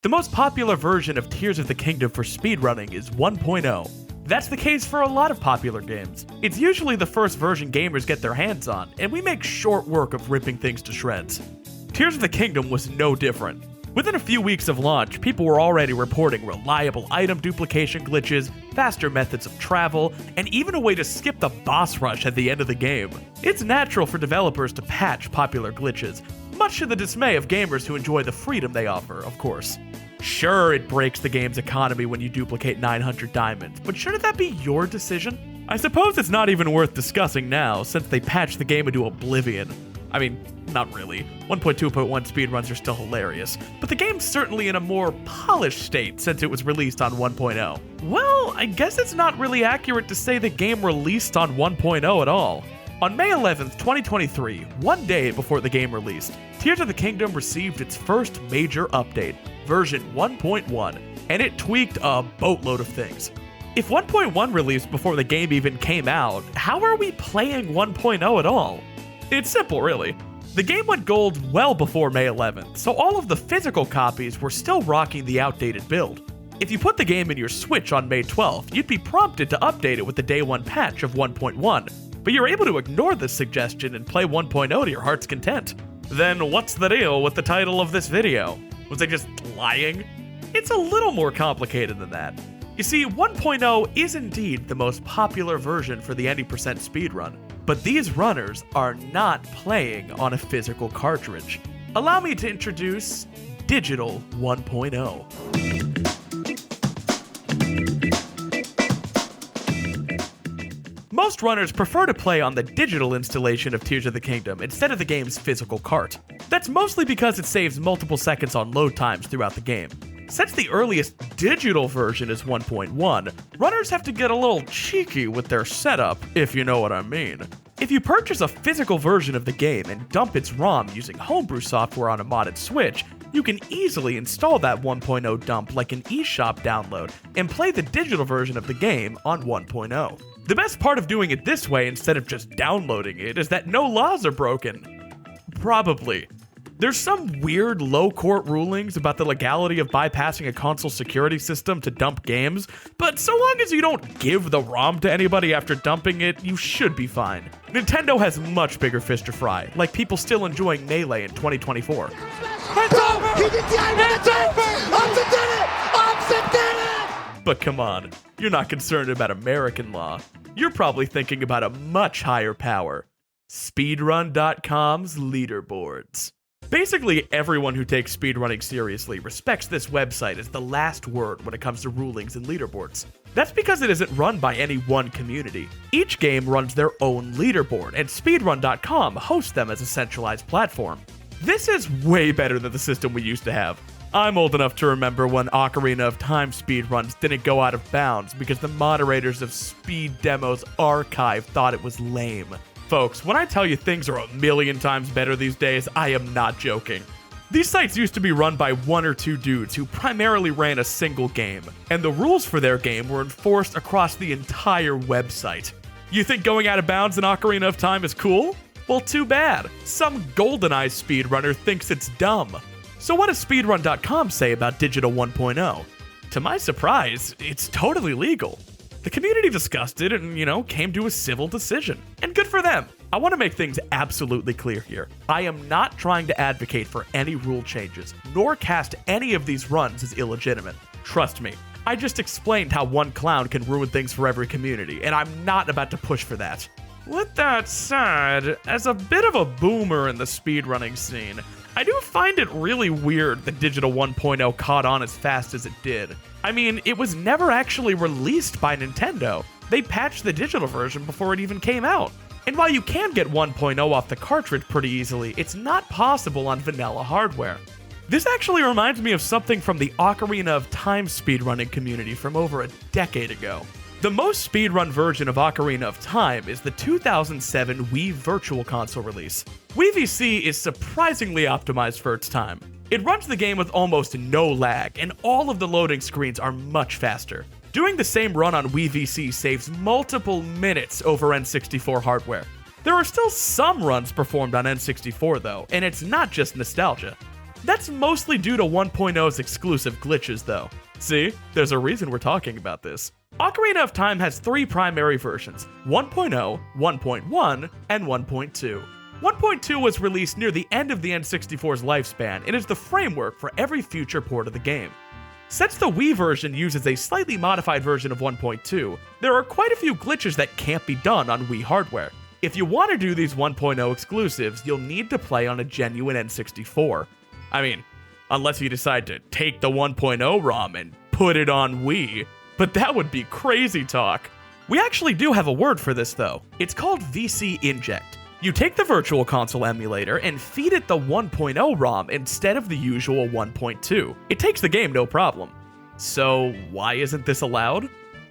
The most popular version of Tears of the Kingdom for speedrunning is 1.0. That's the case for a lot of popular games. It's usually the first version gamers get their hands on, and we make short work of ripping things to shreds. Tears of the Kingdom was no different. Within a few weeks of launch, people were already reporting reliable item duplication glitches, faster methods of travel, and even a way to skip the boss rush at the end of the game. It's natural for developers to patch popular glitches, much to the dismay of gamers who enjoy the freedom they offer, of course. Sure, it breaks the game's economy when you duplicate 900 diamonds, but shouldn't that be your decision? I suppose it's not even worth discussing now, since they patched the game into oblivion. I mean, not really. 1.2.1 speedruns are still hilarious, but the game's certainly in a more polished state since it was released on 1.0. Well, I guess it's not really accurate to say the game released on 1.0 at all. On May 11th, 2023, one day before the game released, Tears of the Kingdom received its first major update, version 1.1, and it tweaked a boatload of things. If 1.1 released before the game even came out, how are we playing 1.0 at all? It's simple, really. The game went gold well before May 11th, so all of the physical copies were still rocking the outdated build. If you put the game in your Switch on May 12th, you'd be prompted to update it with the day one patch of 1.1, but you're able to ignore this suggestion and play 1.0 to your heart's content. Then what's the deal with the title of this video? Was I just lying? It's a little more complicated than that. You see, 1.0 is indeed the most popular version for the 90% speedrun, but these runners are not playing on a physical cartridge. Allow me to introduce Digital 1.0. Most runners prefer to play on the digital installation of Tears of the Kingdom instead of the game's physical cart. That's mostly because it saves multiple seconds on load times throughout the game. Since the earliest digital version is 1.1, runners have to get a little cheeky with their setup, if you know what I mean. If you purchase a physical version of the game and dump its ROM using homebrew software on a modded Switch, you can easily install that 1.0 dump like an eShop download and play the digital version of the game on 1.0. The best part of doing it this way instead of just downloading it is that no laws are broken. Probably. There's some weird low-court rulings about the legality of bypassing a console security system to dump games, but so long as you don't give the ROM to anybody after dumping it, you should be fine. Nintendo has much bigger fish to fry, like people still enjoying Melee in 2024. It's over! He did it's over! Upset did it! Upset did it! But come on, you're not concerned about American law. You're probably thinking about a much higher power. Speedrun.com's leaderboards. Basically, everyone who takes speedrunning seriously respects this website as the last word when it comes to rulings and leaderboards. That's because it isn't run by any one community. Each game runs their own leaderboard, and Speedrun.com hosts them as a centralized platform. This is way better than the system we used to have. I'm old enough to remember when Ocarina of Time speedruns didn't go out of bounds because the moderators of Speed Demo's archive thought it was lame. Folks, when I tell you things are a million times better these days, I am not joking. These sites used to be run by one or two dudes who primarily ran a single game, and the rules for their game were enforced across the entire website. You think going out of bounds in Ocarina of Time is cool? Well, too bad. Some GoldenEye speedrunner thinks it's dumb. So what does Speedrun.com say about Digital 1.0? To my surprise, it's totally legal. The community discussed it and, came to a civil decision. And good for them. I want to make things absolutely clear here. I am not trying to advocate for any rule changes, nor cast any of these runs as illegitimate. Trust me, I just explained how one clown can ruin things for every community, and I'm not about to push for that. With that said, as a bit of a boomer in the speedrunning scene, I do find it really weird that Digital 1.0 caught on as fast as it did. I mean, it was never actually released by Nintendo. They patched the digital version before it even came out. And while you can get 1.0 off the cartridge pretty easily, it's not possible on vanilla hardware. This actually reminds me of something from the Ocarina of Time speedrunning community from over a decade ago. The most speedrun version of Ocarina of Time is the 2007 Wii Virtual Console release. Wii VC is surprisingly optimized for its time. It runs the game with almost no lag, and all of the loading screens are much faster. Doing the same run on Wii VC saves multiple minutes over N64 hardware. There are still some runs performed on N64 though, and it's not just nostalgia. That's mostly due to 1.0's exclusive glitches though. See, there's a reason we're talking about this. Ocarina of Time has 3 primary versions, 1.0, 1.1, and 1.2. 1.2 was released near the end of the N64's lifespan and is the framework for every future port of the game. Since the Wii version uses a slightly modified version of 1.2, there are quite a few glitches that can't be done on Wii hardware. If you want to do these 1.0 exclusives, you'll need to play on a genuine N64. I mean, unless you decide to take the 1.0 ROM and put it on Wii, but that would be crazy talk. We actually do have a word for this though. It's called VC Inject. You take the Virtual Console emulator and feed it the 1.0 ROM instead of the usual 1.2. It takes the game no problem. So why isn't this allowed?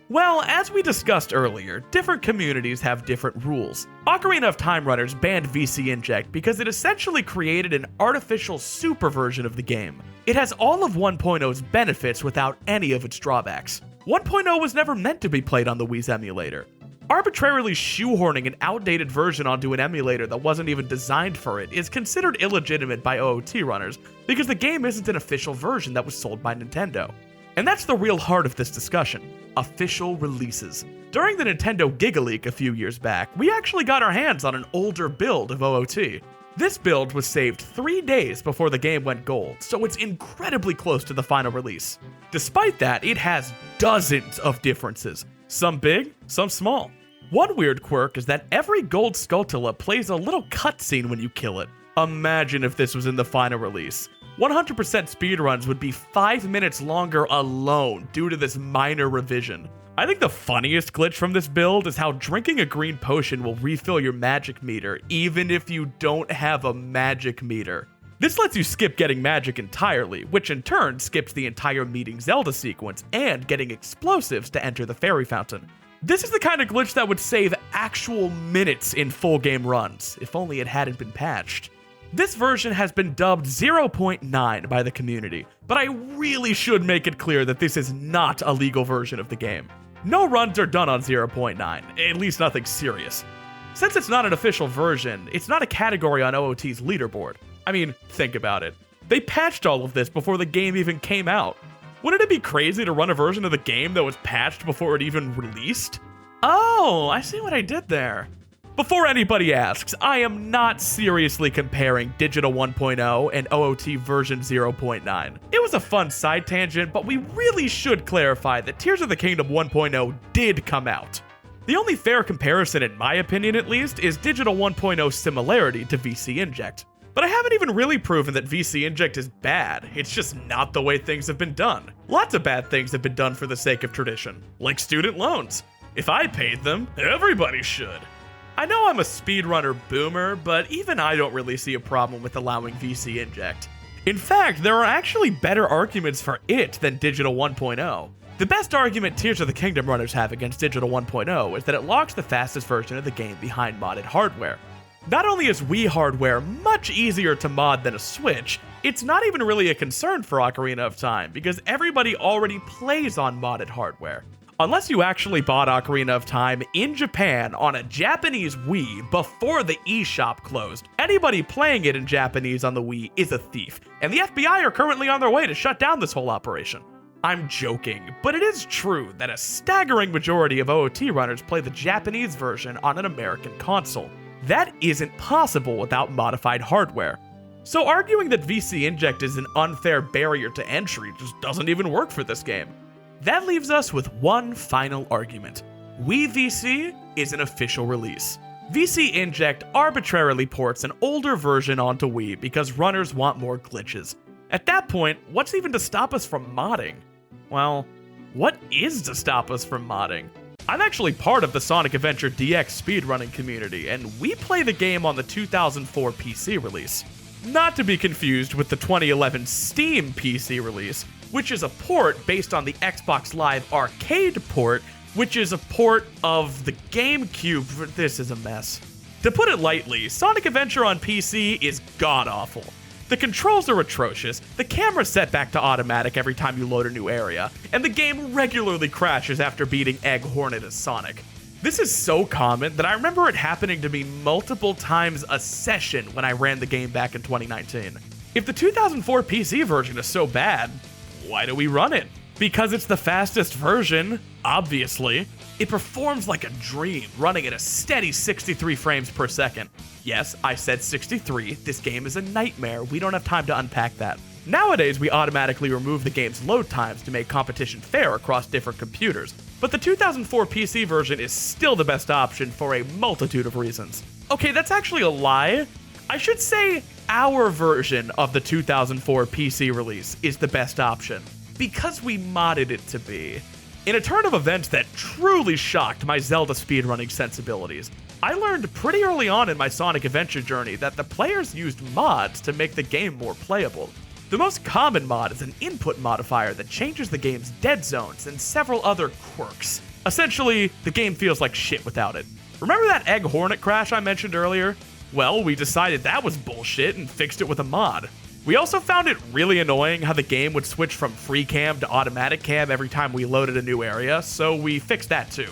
Well, as we discussed earlier, different communities have different rules. Ocarina of Time runners banned VC Inject because it essentially created an artificial super version of the game. It has all of 1.0's benefits without any of its drawbacks. 1.0 was never meant to be played on the Wii's emulator. Arbitrarily shoehorning an outdated version onto an emulator that wasn't even designed for it is considered illegitimate by OOT runners because the game isn't an official version that was sold by Nintendo. And that's the real heart of this discussion: official releases. During the Nintendo Giga Leak a few years back, we actually got our hands on an older build of OOT. This build was saved 3 days before the game went gold, so it's incredibly close to the final release. Despite that, it has dozens of differences. Some big, some small. One weird quirk is that every gold Skulltula plays a little cutscene when you kill it. Imagine if this was in the final release. 100% speedruns would be 5 minutes longer alone due to this minor revision. I think the funniest glitch from this build is how drinking a green potion will refill your magic meter even if you don't have a magic meter. This lets you skip getting magic entirely, which in turn skips the entire meeting Zelda sequence and getting explosives to enter the fairy fountain. This is the kind of glitch that would save actual minutes in full game runs, if only it hadn't been patched. This version has been dubbed 0.9 by the community, but I really should make it clear that this is not a legal version of the game. No runs are done on 0.9, at least nothing serious. Since it's not an official version, it's not a category on OOT's leaderboard. I mean, think about it. They patched all of this before the game even came out. Wouldn't it be crazy to run a version of the game that was patched before it even released? Oh, I see what I did there. Before anybody asks, I am not seriously comparing Digital 1.0 and OOT version 0.9. It was a fun side tangent, but we really should clarify that Tears of the Kingdom 1.0 did come out. The only fair comparison, in my opinion at least, is Digital 1.0's similarity to VC Inject. But I haven't even really proven that VC Inject is bad, it's just not the way things have been done. Lots of bad things have been done for the sake of tradition, like student loans. If I paid them, everybody should. I know I'm a speedrunner boomer, but even I don't really see a problem with allowing VC Inject. In fact, there are actually better arguments for it than Digital 1.0. The best argument Tears of the Kingdom runners have against Digital 1.0 is that it locks the fastest version of the game behind modded hardware. Not only is Wii hardware much easier to mod than a Switch, it's not even really a concern for Ocarina of Time because everybody already plays on modded hardware. Unless you actually bought Ocarina of Time in Japan on a Japanese Wii before the eShop closed, anybody playing it in Japanese on the Wii is a thief, and the FBI are currently on their way to shut down this whole operation. I'm joking, but it is true that a staggering majority of OOT runners play the Japanese version on an American console. That isn't possible without modified hardware. So arguing that VC Inject is an unfair barrier to entry just doesn't even work for this game. That leaves us with one final argument. Wii VC is an official release. VC Inject arbitrarily ports an older version onto Wii because runners want more glitches. At that point, what's even to stop us from modding? Well, what is to stop us from modding? I'm actually part of the Sonic Adventure DX speedrunning community, and we play the game on the 2004 PC release. Not to be confused with the 2011 Steam PC release, which is a port based on the Xbox Live Arcade port, which is a port of the GameCube. This is a mess. To put it lightly, Sonic Adventure on PC is god-awful. The controls are atrocious, the camera's set back to automatic every time you load a new area, and the game regularly crashes after beating Egg Hornet as Sonic. This is so common that I remember it happening to me multiple times a session when I ran the game back in 2019. If the 2004 PC version is so bad, why do we run it? Because it's the fastest version, obviously. It performs like a dream, running at a steady 63 frames per second. Yes, I said 63. This game is a nightmare. We don't have time to unpack that. Nowadays, we automatically remove the game's load times to make competition fair across different computers, but the 2004 PC version is still the best option for a multitude of reasons. Okay, that's actually a lie. I should say our version of the 2004 PC release is the best option, because we modded it to be. In a turn of events that truly shocked my Zelda speedrunning sensibilities, I learned pretty early on in my Sonic Adventure journey that the players used mods to make the game more playable. The most common mod is an input modifier that changes the game's dead zones and several other quirks. Essentially, the game feels like shit without it. Remember that Egg Hornet crash I mentioned earlier? Well, we decided that was bullshit and fixed it with a mod. We also found it really annoying how the game would switch from free cam to automatic cam every time we loaded a new area, so we fixed that too.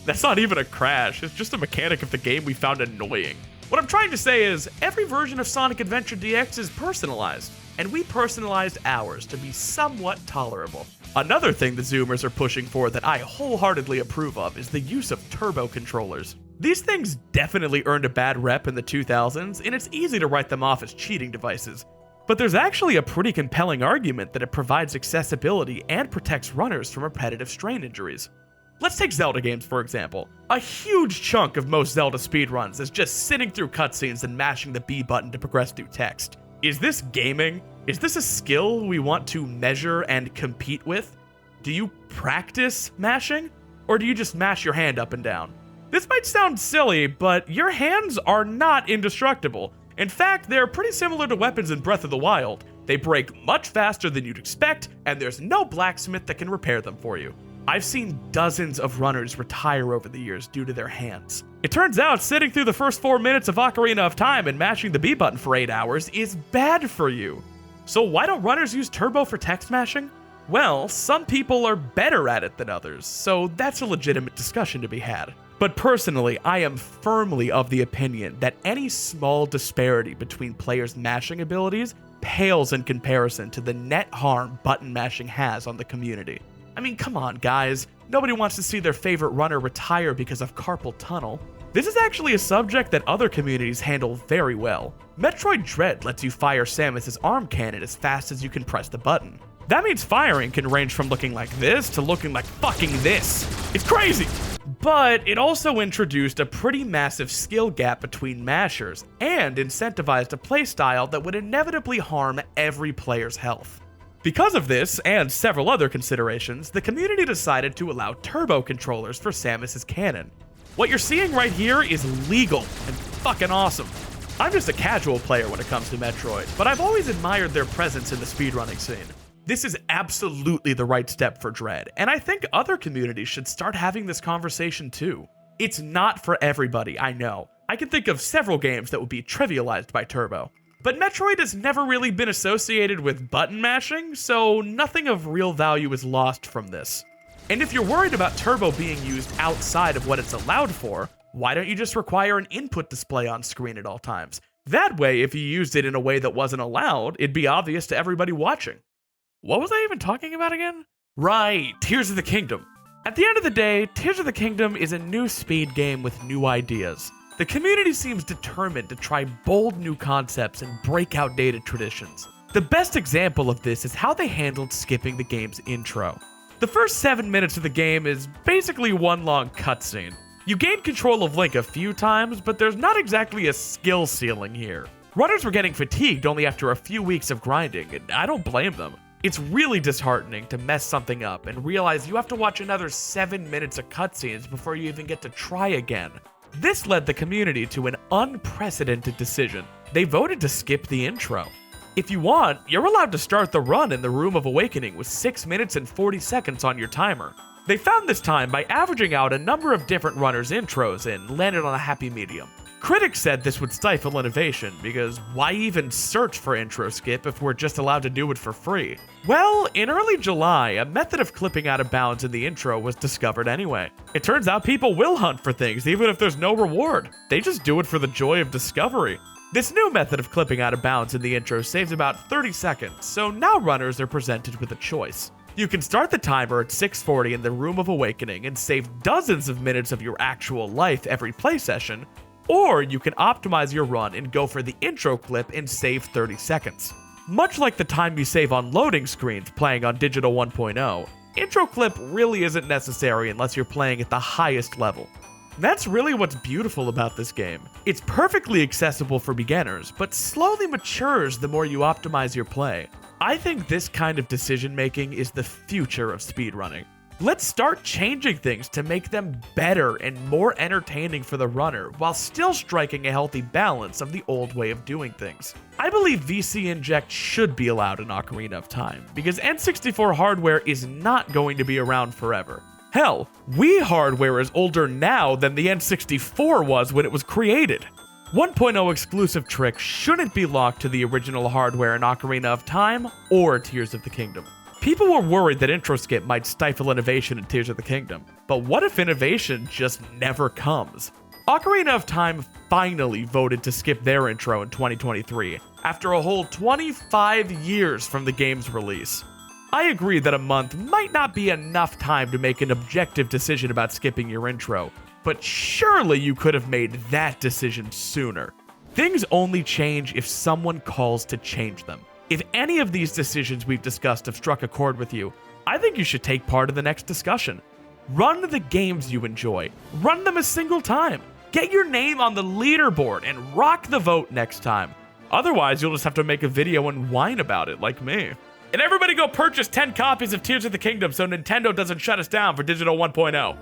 That's not even a crash, it's just a mechanic of the game we found annoying. What I'm trying to say is, every version of Sonic Adventure DX is personalized, and we personalized ours to be somewhat tolerable. Another thing the Zoomers are pushing for that I wholeheartedly approve of is the use of turbo controllers. These things definitely earned a bad rep in the 2000s, and it's easy to write them off as cheating devices. But there's actually a pretty compelling argument that it provides accessibility and protects runners from repetitive strain injuries. Let's take Zelda games for example. A huge chunk of most Zelda speedruns is just sitting through cutscenes and mashing the B button to progress through text. Is this gaming? Is this a skill we want to measure and compete with? Do you practice mashing? Or do you just mash your hand up and down? This might sound silly, but your hands are not indestructible. In fact, they're pretty similar to weapons in Breath of the Wild. They break much faster than you'd expect, and there's no blacksmith that can repair them for you. I've seen dozens of runners retire over the years due to their hands. It turns out sitting through the first 4 minutes of Ocarina of Time and mashing the B button for 8 hours is bad for you. So why don't runners use turbo for text mashing? Well, some people are better at it than others, so that's a legitimate discussion to be had. But personally, I am firmly of the opinion that any small disparity between players' mashing abilities pales in comparison to the net harm button mashing has on the community. I mean, come on, guys. Nobody wants to see their favorite runner retire because of carpal tunnel. This is actually a subject that other communities handle very well. Metroid Dread lets you fire Samus's arm cannon as fast as you can press the button. That means firing can range from looking like this to looking like fucking this. It's crazy! But it also introduced a pretty massive skill gap between mashers and incentivized a playstyle that would inevitably harm every player's health. Because of this, and several other considerations, the community decided to allow turbo controllers for Samus's cannon. What you're seeing right here is legal and fucking awesome. I'm just a casual player when it comes to Metroid, but I've always admired their presence in the speedrunning scene. This is absolutely the right step for Dread, and I think other communities should start having this conversation too. It's not for everybody, I know. I can think of several games that would be trivialized by turbo. But Metroid has never really been associated with button mashing, so nothing of real value is lost from this. And if you're worried about turbo being used outside of what it's allowed for, why don't you just require an input display on screen at all times? That way, if you used it in a way that wasn't allowed, it'd be obvious to everybody watching. What was I even talking about again? Right, Tears of the Kingdom. At the end of the day, Tears of the Kingdom is a new speed game with new ideas. The community seems determined to try bold new concepts and break outdated traditions. The best example of this is how they handled skipping the game's intro. The first 7 minutes of the game is basically one long cutscene. You gain control of Link a few times, but there's not exactly a skill ceiling here. Runners were getting fatigued only after a few weeks of grinding, and I don't blame them. It's really disheartening to mess something up and realize you have to watch another 7 minutes of cutscenes before you even get to try again. This led the community to an unprecedented decision. They voted to skip the intro. If you want, you're allowed to start the run in the Room of Awakening with 6 minutes and 40 seconds on your timer. They found this time by averaging out a number of different runners' intros and landed on a happy medium. Critics said this would stifle innovation, because why even search for intro skip if we're just allowed to do it for free? Well, in early July, a method of clipping out of bounds in the intro was discovered anyway. It turns out people will hunt for things even if there's no reward. They just do it for the joy of discovery. This new method of clipping out of bounds in the intro saves about 30 seconds, so now runners are presented with a choice. You can start the timer at 6:40 in the Room of Awakening and save dozens of minutes of your actual life every play session, or you can optimize your run and go for the intro clip and save 30 seconds. Much like the time you save on loading screens playing on Digital 1.0, intro clip really isn't necessary unless you're playing at the highest level. That's really what's beautiful about this game. It's perfectly accessible for beginners, but slowly matures the more you optimize your play. I think this kind of decision making is the future of speedrunning. Let's start changing things to make them better and more entertaining for the runner while still striking a healthy balance of the old way of doing things. I believe VC Inject should be allowed in Ocarina of Time, because N64 hardware is not going to be around forever. Hell, Wii hardware is older now than the N64 was when it was created. 1.0 exclusive tricks shouldn't be locked to the original hardware in Ocarina of Time or Tears of the Kingdom. People were worried that intro skip might stifle innovation in Tears of the Kingdom, but what if innovation just never comes? Ocarina of Time finally voted to skip their intro in 2023, after a whole 25 years from the game's release. I agree that a month might not be enough time to make an objective decision about skipping your intro, but surely you could have made that decision sooner. Things only change if someone calls to change them. If any of these decisions we've discussed have struck a chord with you, I think you should take part in the next discussion. Run the games you enjoy. Run them a single time. Get your name on the leaderboard and rock the vote next time. Otherwise, you'll just have to make a video and whine about it like me. And everybody go purchase 10 copies of Tears of the Kingdom so Nintendo doesn't shut us down for Digital 1.0.